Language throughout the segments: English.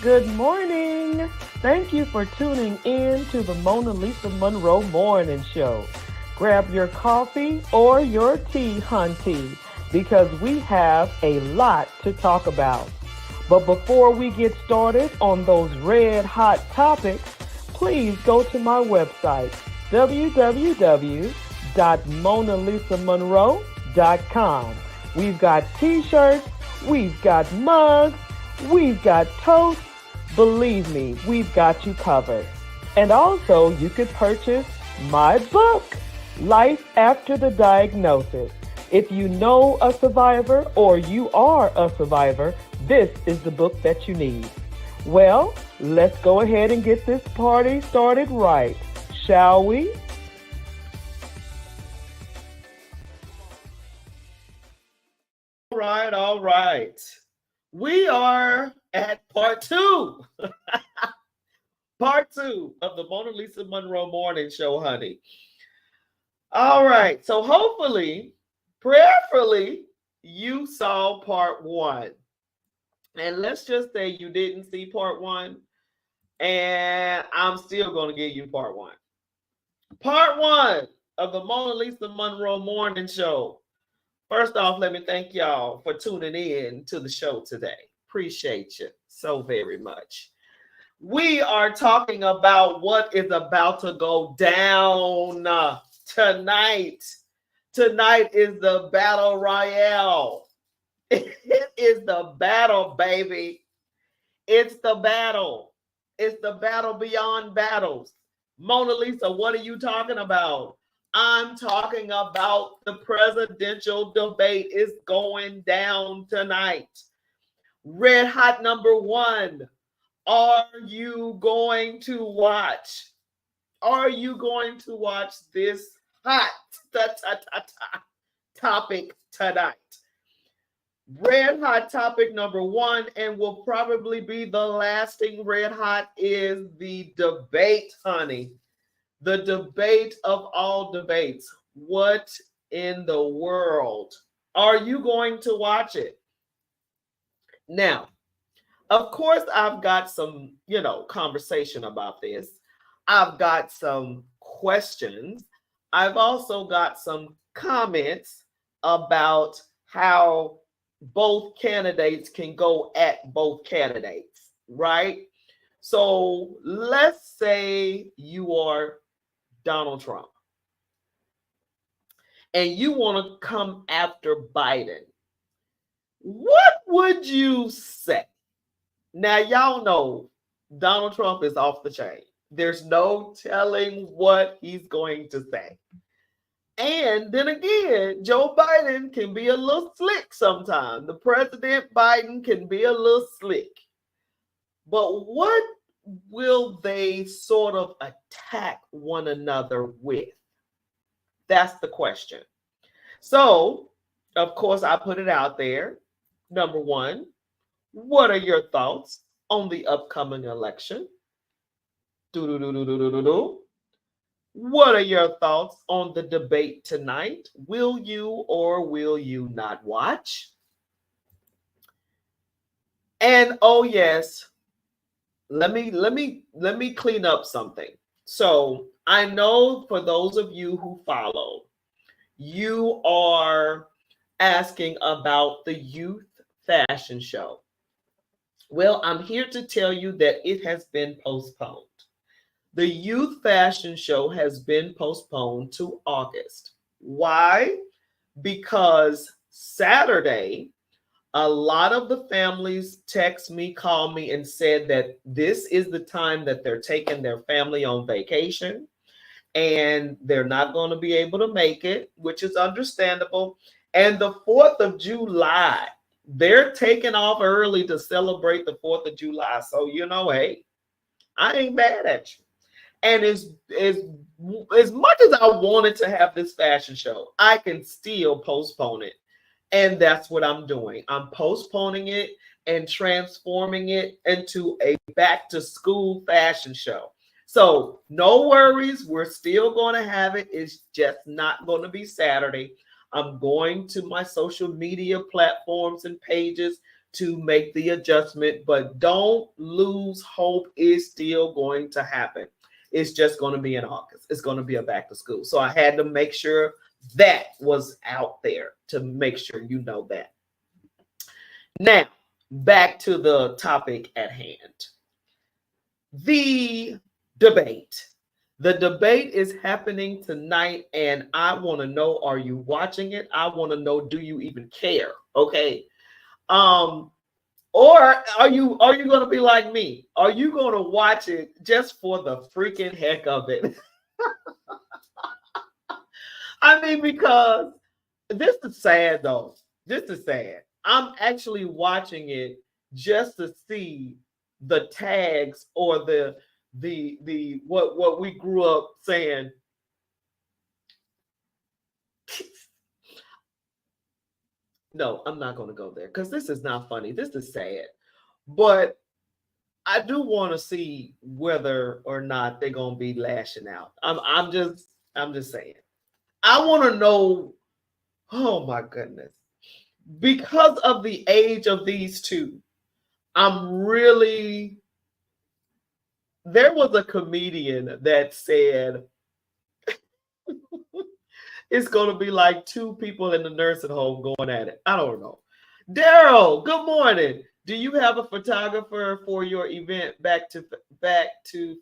Good morning. Thank you for tuning in to the MonaLisa Monroe Morning Show. Grab your coffee or your tea, hunty, because we have a lot to talk about. But before we get started on those red hot topics, please go to my website, www.monalisamonroe.com. We've got t-shirts, we've got mugs, we've got toast. Believe me, we've got you covered. And also, you could purchase my book, Life After the Diagnosis. If you know a survivor or you are a survivor, this is the book that you need. Well, let's go ahead and get this party started right, shall we? All right. We are at part two. Part two of the MonaLisa Monroe Morning Show, honey. All right. So hopefully, prayerfully, you saw part one. And let's just say you didn't see part one, and I'm still going to give you part one. Part one of the MonaLisa Monroe Morning Show. First off, let me thank y'all for tuning in to the show today. Appreciate you so very much. We are talking about what is about to go down tonight. Tonight is the battle royale. It is the battle, baby. It's the battle. It's the battle beyond battles. MonaLisa, what are you talking about? I'm talking about the presidential debate is going down tonight. Red hot number one. Are you going to watch? Are you going to watch this hot topic tonight? Red hot topic number one, and will probably be the lasting red hot, is the debate, honey. The debate of all debates. What in the world? Are you going to watch it? Now, of course, I've got some, conversation about this. I've got some questions. I've also got some comments about how both candidates can go at both candidates, right? So let's say you are Donald Trump and you want to come after Biden. What would you say? Now, y'all know Donald Trump is off the chain. There's no telling what he's going to say. And then again, Joe Biden can be a little slick sometimes. The President Biden can be a little slick. But what will they sort of attack one another with? That's the question. So, of course, I put it out there. Number one, what are your thoughts on the upcoming election? What are your thoughts on the debate tonight? Will you or will you not watch? And oh yes, let me clean up something. So I know for those of you who follow, you are asking about the youth fashion show. Well, I'm here to tell you that it has been postponed. The youth fashion show has been postponed to August. Why? Because Saturday, a lot of the families text me, call me, and said that this is the time that they're taking their family on vacation and they're not going to be able to make it, which is understandable. And the 4th of July, they're taking off early to celebrate the 4th of July. So, hey, I ain't mad at you. And as much as I wanted to have this fashion show, I can still postpone it. And that's what I'm doing. I'm postponing it and transforming it into a back to school fashion show. So no worries. We're still going to have it. It's just not going to be Saturday. I'm going to my social media platforms and pages to make the adjustment, but don't lose hope. It's still going to happen. It's just going to be in August. It's going to be a back to school. So I had to make sure that was out there to make sure you know that. Now, back to the topic at hand. The debate. The debate is happening tonight, and I want to know, are you watching it? I want to know, do you even care? Okay. Or are you going to be like me? Are you going to watch it just for the freaking heck of it? I mean, because this is sad though. This is sad. I'm actually watching it just to see the tags or the what we grew up saying. No, I'm not going to go there because this is not funny. This is sad. But I do want to see whether or not they're going to be lashing out. I'm just saying. I want to know, oh my goodness. Because of the age of these two, there was a comedian that said it's going to be like two people in the nursing home going at it. I don't know. Daryl, good morning. Do you have a photographer for your event back to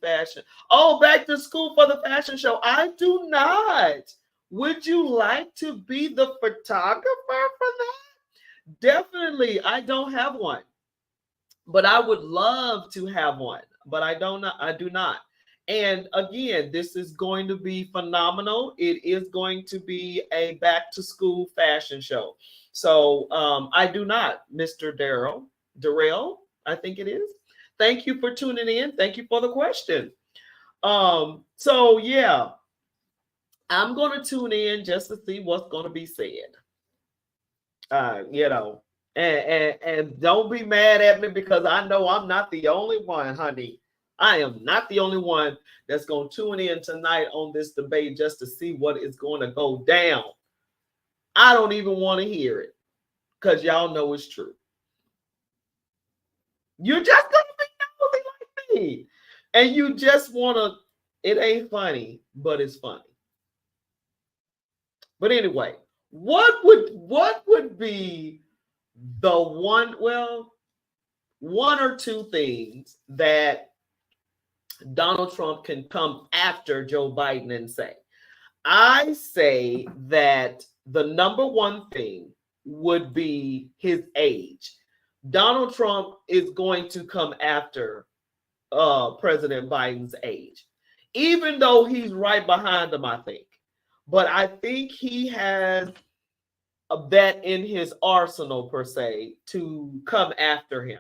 fashion? Oh, back to school for the fashion show. I do not. Would you like to be the photographer for that? Definitely. I don't have one, but I would love to have one, but I do not. And again, this is going to be phenomenal. It is going to be a back to school fashion show. So I do not, Mr. Darrell, I think it is. Thank you for tuning in. Thank you for the question. So yeah, I'm going to tune in just to see what's going to be said. And don't be mad at me because I know I'm not the only one, honey. I am not the only one that's going to tune in tonight on this debate just to see what is going to go down. I don't even want to hear it because y'all know it's true. You're just going to be nosy like me. And you just want to, it ain't funny, but it's funny. But anyway, what would be the one or two things that Donald Trump can come after Joe Biden and say? I say that the number one thing would be his age. Donald Trump is going to come after President Biden's age, even though he's right behind him, I think. But I think he has that in his arsenal, per se, to come after him.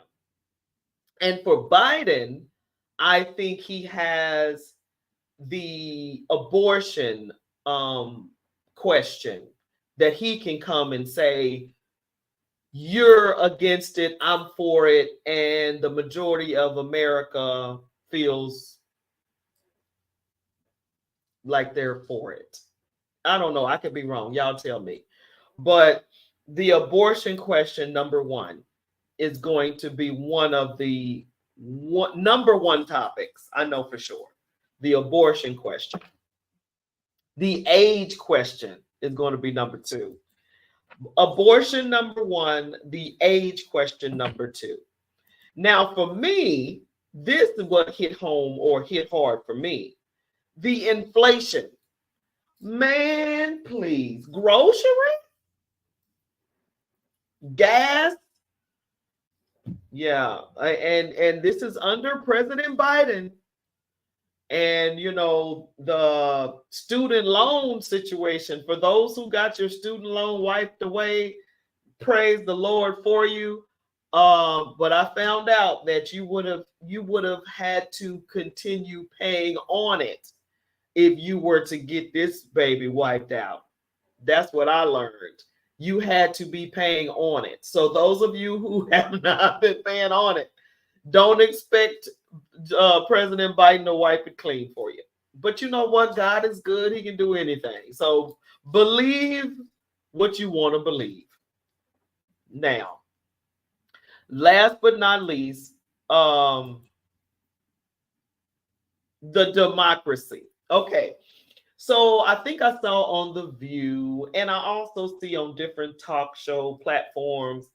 And for Biden, I think he has the abortion question that he can come and say, you're against it, I'm for it, and the majority of America feels like they're for it. I don't know. I could be wrong. Y'all tell me. But the abortion question, number one, is going to be one of the number one topics. I know for sure. The abortion question. The age question is going to be number two. Abortion, number one. The age question, number two. Now, for me, this is what hit home or hit hard for me. The inflation. Man, please. Grocery? Gas? Yeah. And this is under President Biden. And, you know, the student loan situation, for those who got your student loan wiped away, praise the Lord for you. But I found out that you would have had to continue paying on it if you were to get this baby wiped out. That's what I learned. You had to be paying on it. So those of you who have not been paying on it, don't expect President Biden to wipe it clean for you. But you know what? God is good. He can do anything. So believe what you want to believe. Now, last but not least, the democracy. Okay. So I think I saw on The View, and I also see on different talk show platforms,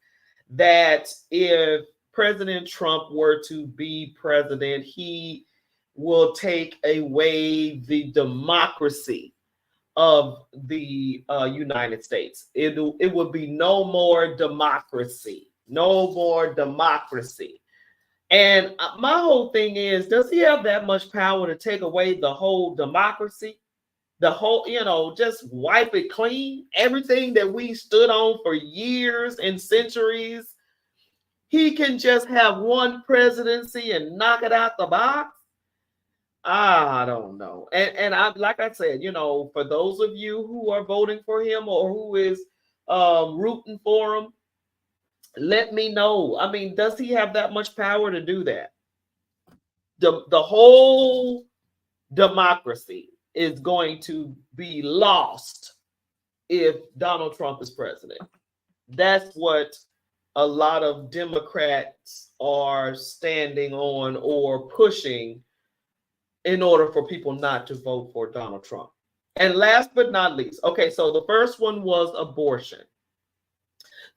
that if President Trump were to be president, he will take away the democracy of the United States. It would be no more democracy, no more democracy. And my whole thing is, does he have that much power to take away the whole democracy? The whole, just wipe it clean. Everything that we stood on for years and centuries, he can just have one presidency and knock it out the box. I don't know. And I, like I said, for those of you who are voting for him or who is rooting for him, let me know. I mean, does he have that much power to do that? The whole democracy is going to be lost if Donald Trump is president. That's what a lot of Democrats are standing on or pushing in order for people not to vote for Donald Trump. And last but not least, okay, so the first one was abortion.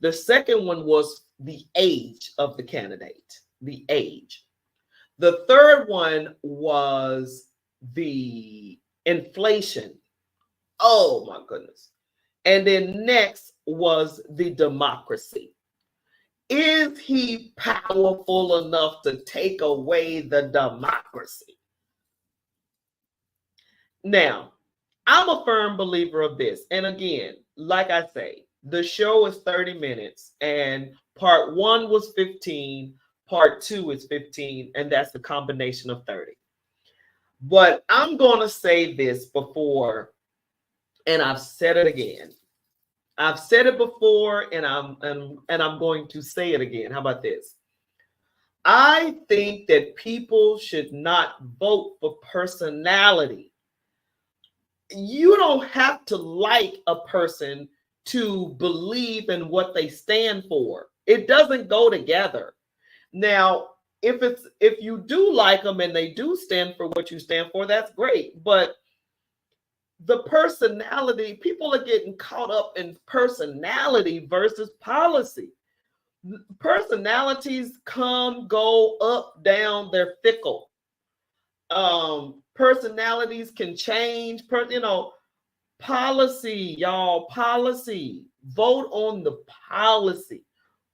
The second one was the age of the candidate, the age. The third one was the inflation. Oh my goodness. And then next was the democracy. Is he powerful enough to take away the democracy? Now, I'm a firm believer of this. And again, like I say, the show is 30 minutes and part 1 was 15, part 2 is 15, and that's the combination of 30. But I'm going to say this before, and I've said it again. I've said it before, and I'm going to say it again. How about this? I think that people should not vote for personality. You don't have to like a person to believe in what they stand for. It doesn't go together. Now, if you do like them and they do stand for what you stand for, that's great. But the personality, people are getting caught up in personality versus policy. Personalities come, go, up, down, they're fickle. Personalities can change, policy, y'all, policy. Vote on the policy.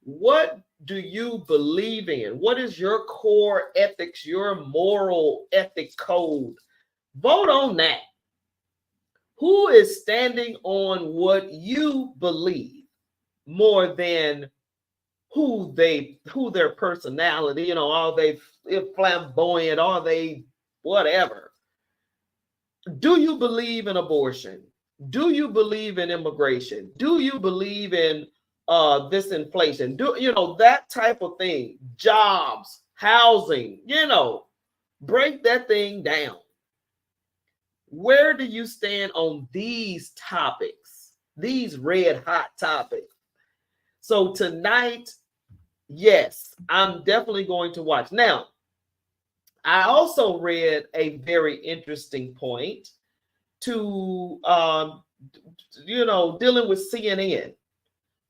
What do you believe in? What is your core ethics, your moral ethic code? Vote on that. Who is standing on what you believe more than who their personality, are they flamboyant, are they whatever? Do you believe in abortion? Do you believe in immigration? Do you believe in this inflation? That type of thing? Jobs, housing, break that thing down. Where do you stand on these topics, these red hot topics? So tonight, yes, I'm definitely going to watch. Now, I also read a very interesting point to, dealing with CNN.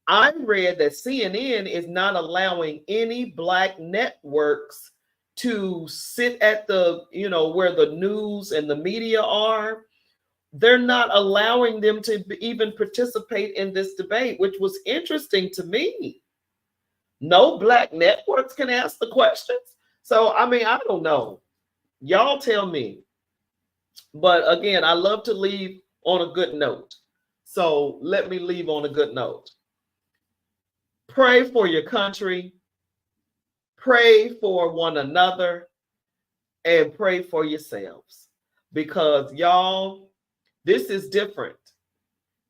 I read that CNN is not allowing any Black networks to sit at the, where the news and the media are. They're not allowing them to even participate in this debate, which was interesting to me. No Black networks can ask the questions. So, I don't know. Y'all tell me. But again, I love to leave on a good note. So let me leave on a good note. Pray for your country. Pray for one another. And pray for yourselves. Because y'all, this is different.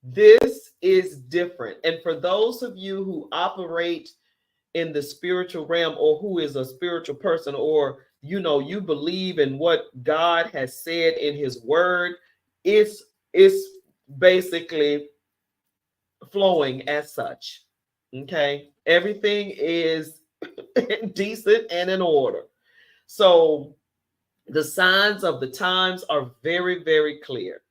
This is different. And for those of you who operate in the spiritual realm, or who is a spiritual person, or you believe in what God has said in his word, it's basically flowing as such. Okay, everything is decent and in order. So the signs of the times are very, very clear.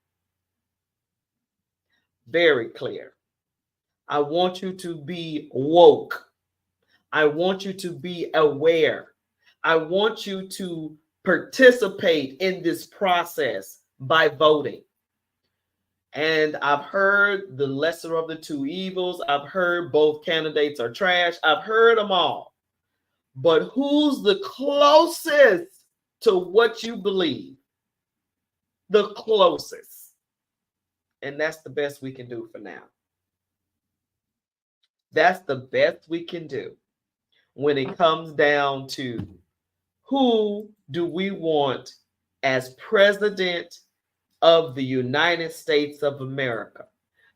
Very clear. I want you to be woke. I want you to be aware. I want you to participate in this process by voting. And I've heard the lesser of the two evils. I've heard both candidates are trash. I've heard them all. But who's the closest to what you believe? The closest. And that's the best we can do for now. That's the best we can do when it comes down to who do we want as president of the United States of America.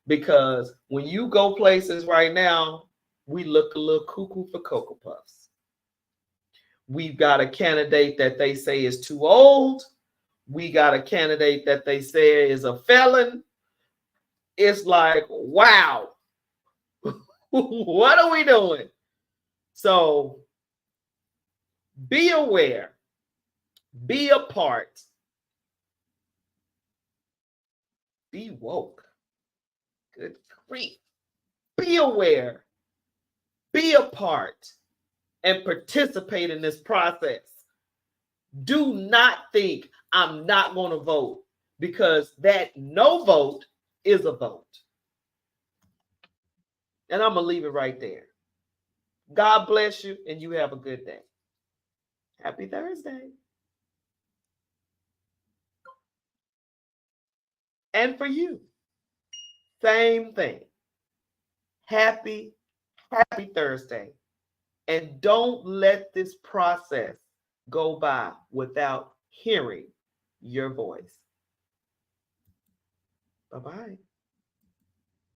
Because when you go places right now, we look a little cuckoo for Cocoa Puffs. We've got a candidate that they say is too old. We got a candidate that they say is a felon. It's like, wow, what are we doing? So be aware, be a part, be woke. Good grief. Be aware, be a part, and participate in this process. Do not think I'm not going to vote, because that no vote is a vote. And I'm going to leave it right there. God bless you, and you have a good day. Happy Thursday. And for you, same thing. Happy Thursday. And don't let this process go by without hearing your voice. Bye-bye.